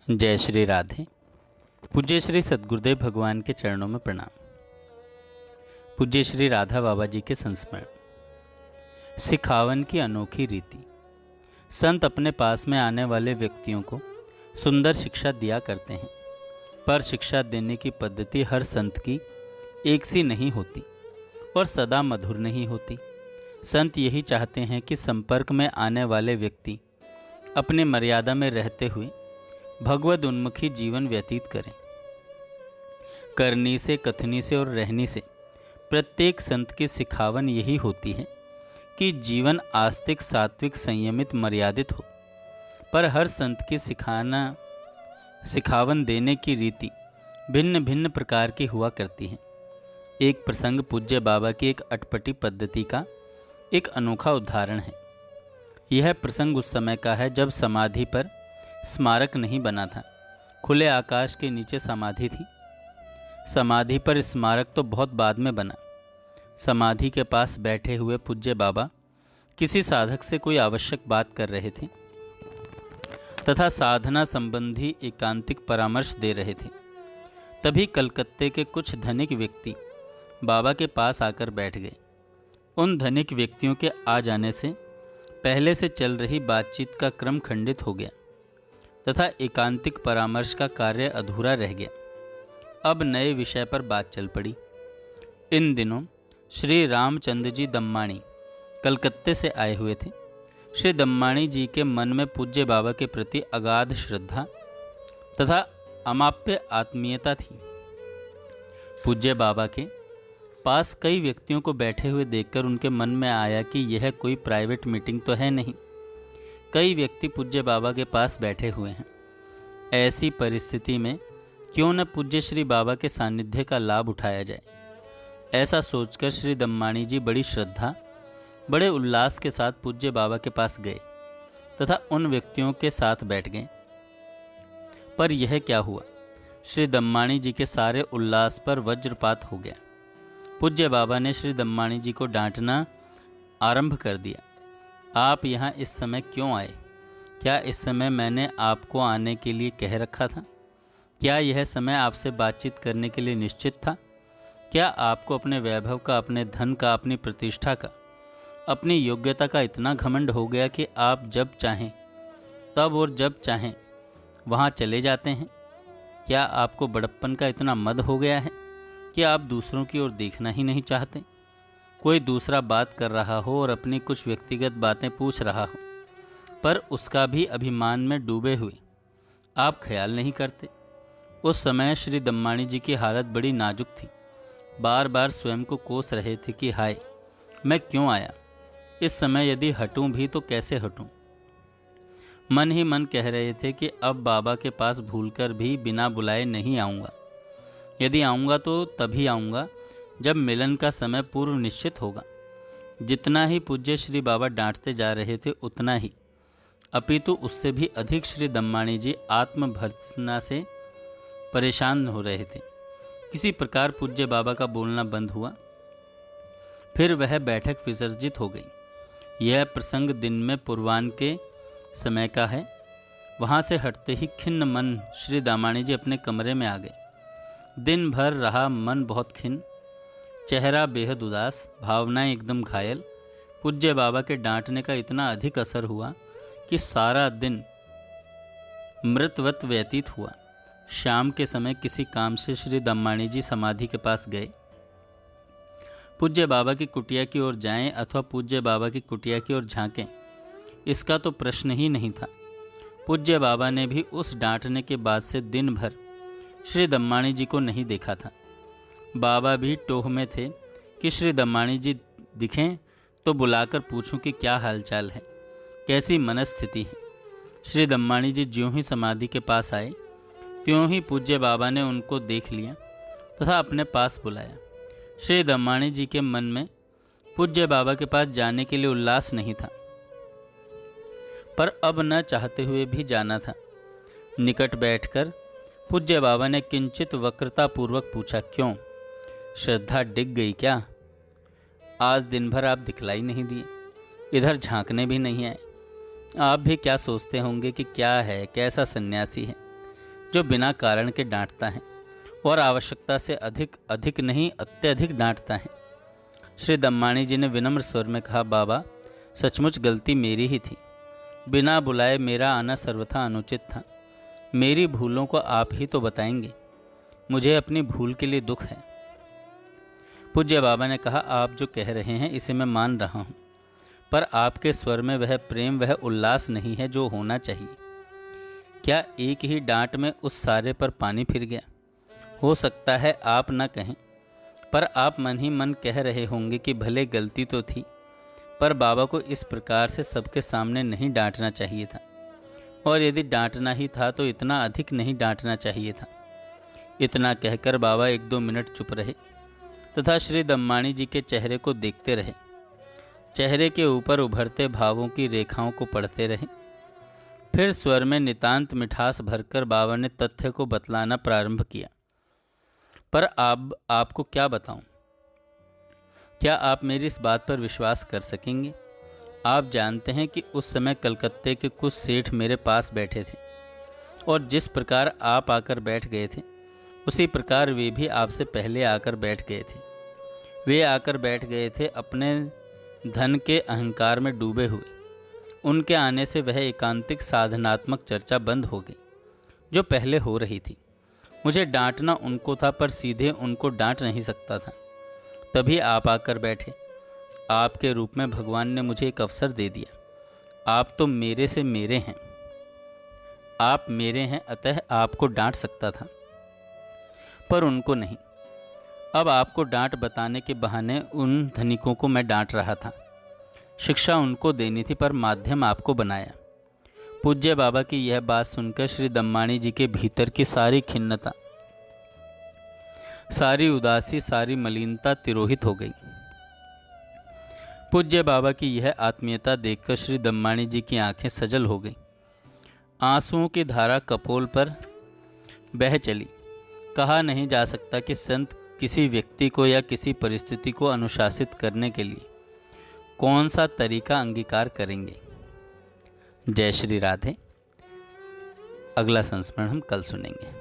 जय श्री राधे। पूज्य श्री सद्गुरुदेव भगवान के चरणों में प्रणाम। पूज्य श्री राधा बाबा जी के संस्मरण। सिखावन की अनोखी रीति। संत अपने पास में आने वाले व्यक्तियों को सुंदर शिक्षा दिया करते हैं, पर शिक्षा देने की पद्धति हर संत की एक सी नहीं होती और सदा मधुर नहीं होती। संत यही चाहते हैं कि संपर्क में आने वाले व्यक्ति अपनी मर्यादा में रहते हुए भगवद उन्मुखी जीवन व्यतीत करें। करनी से, कथनी से और रहनी से प्रत्येक संत की सिखावन यही होती है कि जीवन आस्तिक, सात्विक, संयमित, मर्यादित हो। पर हर संत की सिखावन देने की रीति भिन्न भिन्न प्रकार की हुआ करती है। एक प्रसंग पूज्य बाबा की एक अटपटी पद्धति का एक अनोखा उदाहरण है। यह प्रसंग उस समय का है जब समाधि पर स्मारक नहीं बना था। खुले आकाश के नीचे समाधि थी। समाधि पर स्मारक तो बहुत बाद में बना। समाधि के पास बैठे हुए पूज्य बाबा किसी साधक से कोई आवश्यक बात कर रहे थे तथा साधना संबंधी एकांतिक परामर्श दे रहे थे। तभी कलकत्ते के कुछ धनिक व्यक्ति बाबा के पास आकर बैठ गए। उन धनिक व्यक्तियों के आ जाने से पहले से चल रही बातचीत का क्रम खंडित हो गया तथा एकांतिक परामर्श का कार्य अधूरा रह गया। अब नए विषय पर बात चल पड़ी। इन दिनों श्री रामचंद्र जी दम्माणी कलकत्ते से आए हुए थे। श्री दम्माणी जी के मन में पूज्य बाबा के प्रति अगाध श्रद्धा तथा अमाप्य आत्मीयता थी। पूज्य बाबा के पास कई व्यक्तियों को बैठे हुए देखकर उनके मन में आया कि यह कोई प्राइवेट मीटिंग तो है नहीं। कई व्यक्ति पूज्य बाबा के पास बैठे हुए हैं। ऐसी परिस्थिति में क्यों न पूज्य श्री बाबा के सानिध्य का लाभ उठाया जाए। ऐसा सोचकर श्री दम्माणी जी बड़ी श्रद्धा, बड़े उल्लास के साथ पूज्य बाबा के पास गए तथा उन व्यक्तियों के साथ बैठ गए। पर यह क्या हुआ, श्री दम्माणी जी के सारे उल्लास पर वज्रपात हो गया। पूज्य बाबा ने श्री दम्माणी जी को डांटना आरंभ कर दिया। आप यहाँ इस समय क्यों आए? क्या इस समय मैंने आपको आने के लिए कह रखा था? क्या यह समय आपसे बातचीत करने के लिए निश्चित था? क्या आपको अपने वैभव का, अपने धन का, अपनी प्रतिष्ठा का, अपनी योग्यता का इतना घमंड हो गया कि आप जब चाहें तब और जब चाहें वहाँ चले जाते हैं? क्या आपको बड़प्पन का इतना मद हो गया है कि आप दूसरों की ओर देखना ही नहीं चाहते? कोई दूसरा बात कर रहा हो और अपनी कुछ व्यक्तिगत बातें पूछ रहा हो, पर उसका भी अभिमान में डूबे हुए आप ख्याल नहीं करते। उस समय श्री दम्माणी जी की हालत बड़ी नाजुक थी। बार बार स्वयं को कोस रहे थे कि हाय, मैं क्यों आया? इस समय यदि हटूं भी तो कैसे हटूं? मन ही मन कह रहे थे कि अब बाबा के पास भूलकर भी बिना बुलाए नहीं आऊँगा। यदि आऊँगा तो तभी आऊँगा जब मिलन का समय पूर्व निश्चित होगा। जितना ही पूज्य श्री बाबा डांटते जा रहे थे उतना ही, अपितु उससे भी अधिक श्री दम्माणी जी आत्मभर्त्सना से परेशान हो रहे थे। किसी प्रकार पूज्य बाबा का बोलना बंद हुआ। फिर वह बैठक विसर्जित हो गई। यह प्रसंग दिन में पूर्वाह्न के समय का है। वहाँ से हटते ही खिन्न मन श्री दम्माणी जी अपने कमरे में आ गए। दिन भर रहा मन बहुत खिन्न, चेहरा बेहद उदास, भावनाएं एकदम घायल। पूज्य बाबा के डांटने का इतना अधिक असर हुआ कि सारा दिन मृतवत व्यतीत हुआ। शाम के समय किसी काम से श्री दम्माणी जी समाधि के पास गए। पूज्य बाबा की कुटिया की ओर जाएं अथवा पूज्य बाबा की कुटिया की ओर झांकें, इसका तो प्रश्न ही नहीं था। पूज्य बाबा ने भी उस डांटने के बाद से दिन भर श्री दम्माणी जी को नहीं देखा था। बाबा भी टोह में थे कि श्री दम्माणी जी दिखें तो बुलाकर पूछूं कि क्या हालचाल है, कैसी मनस्थिति है। श्री दम्माणी जी ज्यों ही समाधि के पास आए त्यों ही पूज्य बाबा ने उनको देख लिया तथा अपने पास बुलाया। श्री दम्माणी जी के मन में पूज्य बाबा के पास जाने के लिए उल्लास नहीं था, पर अब न चाहते हुए भी जाना था। निकट बैठकर पूज्य बाबा ने किंचित वक्रतापूर्वक पूछा, क्यों, श्रद्धा डिग गई क्या? आज दिन भर आप दिखलाई नहीं दिए, इधर झांकने भी नहीं आए। आप भी क्या सोचते होंगे कि क्या है, कैसा सन्यासी है, जो बिना कारण के डांटता है और आवश्यकता से अधिक अधिक नहीं अत्यधिक डांटता है। श्री दम्माणी जी ने विनम्र स्वर में कहा, बाबा सचमुच गलती मेरी ही थी। बिना बुलाए मेरा आना सर्वथा अनुचित था। मेरी भूलों को आप ही तो बताएंगे। मुझे अपनी भूल के लिए दुख है। पूज्य बाबा ने कहा, आप जो कह रहे हैं इसे मैं मान रहा हूँ, पर आपके स्वर में वह प्रेम, वह उल्लास नहीं है जो होना चाहिए। क्या एक ही डांट में उस सारे पर पानी फिर गया? हो सकता है आप न कहें, पर आप मन ही मन कह रहे होंगे कि भले गलती तो थी, पर बाबा को इस प्रकार से सबके सामने नहीं डांटना चाहिए था, और यदि डांटना ही था तो इतना अधिक नहीं डांटना चाहिए था। इतना कहकर बाबा 1-2 मिनट चुप रहे तथा श्री दम्माणी जी के चेहरे को देखते रहे। चेहरे के ऊपर उभरते भावों की रेखाओं को पढ़ते रहे। फिर स्वर में नितांत मिठास भरकर बाबा ने तथ्य को बतलाना प्रारंभ किया। पर अब आपको क्या बताऊं? क्या आप मेरी इस बात पर विश्वास कर सकेंगे? आप जानते हैं कि उस समय कलकत्ते के कुछ सेठ मेरे पास बैठे थे, और जिस प्रकार आप आकर बैठ गए थे उसी प्रकार वे भी आपसे पहले आकर बैठ गए थे। वे आकर बैठ गए थे अपने धन के अहंकार में डूबे हुए। उनके आने से वह एकांतिक साधनात्मक चर्चा बंद हो गई जो पहले हो रही थी। मुझे डांटना उनको था, पर सीधे उनको डांट नहीं सकता था। तभी आप आकर बैठे। आपके रूप में भगवान ने मुझे एक अवसर दे दिया। आप तो मेरे से मेरे हैं, आप मेरे हैं, अतः आपको डांट सकता था, पर उनको नहीं। अब आपको डांट बताने के बहाने उन धनिकों को मैं डांट रहा था। शिक्षा उनको देनी थी, पर माध्यम आपको बनाया। पूज्य बाबा की यह बात सुनकर श्री दम्माणी जी के भीतर की सारी खिन्नता, सारी उदासी, सारी मलिनता तिरोहित हो गई। पूज्य बाबा की यह आत्मीयता देखकर श्री दम्माणी जी की आंखें सजल हो गईं। आंसुओं की धारा कपोल पर बह चली। कहा नहीं जा सकता कि संत किसी व्यक्ति को या किसी परिस्थिति को अनुशासित करने के लिए कौन सा तरीका अंगीकार करेंगे। जय श्री राधे। अगला संस्मरण हम कल सुनेंगे।